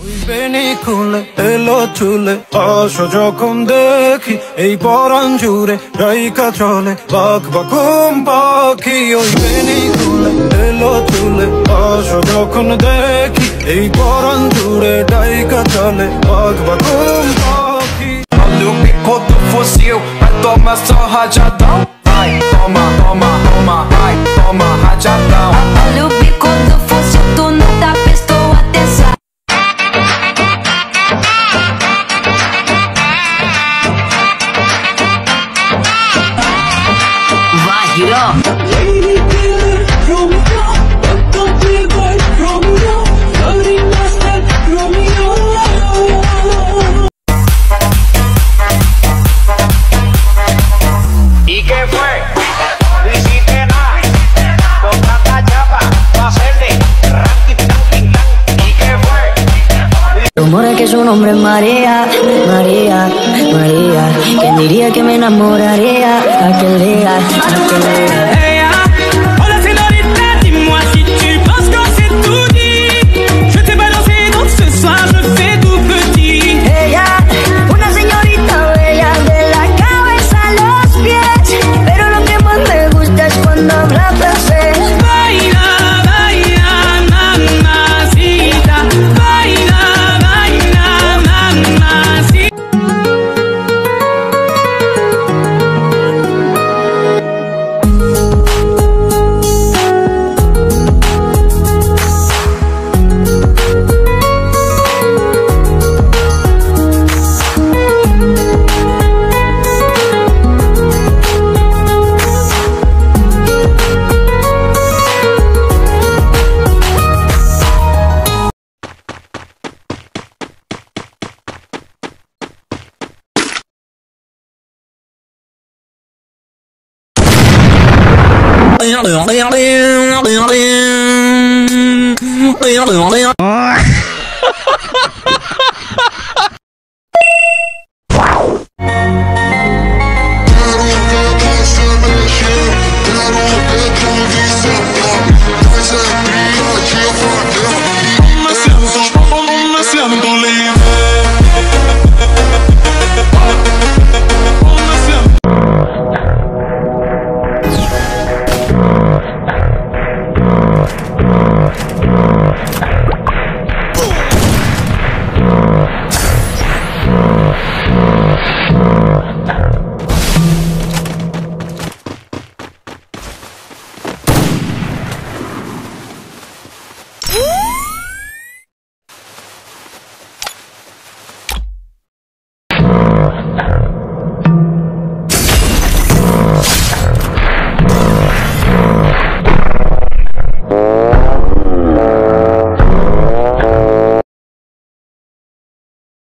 ওই বেনি খুলে এলো চুলে আসো যখন দেখি এই পরাণ জুড়ে রাইকা চলে বাক বাকুম পাখি। ওই বেনি খুলে এলো চুলে আসো যখন দেখি এই পরাণ জুড়ে রাইকা চলে বাক বাকুম পাখি। Olha o bico do fuzil, vai tomar só rajadão. Vai, toma, toma, toma, vai, toma rajadão. Olha o bico do fuzil, tu não tá prestou atenção. Vai, Hiro. ¿Y qué fue? No hiciste nada. Con tanta chapa, pa' hacerle ranking, ranking, ranking. ¿Y qué fue? Rumores que su nombre es María, María, María. ¿Quién diría que me enamoraría aquel día, aquel día? Hola señorita, dis-moi si tu penses que c'est tout dit. Je t'ai balancé donc ce soir je fais tout petit. Ella, una señorita bella de la cabeza a los pies. Pero lo que más me gusta es cuando habla francés. Baila, baila, mamacita. Baila, baila, mamacita. Woo!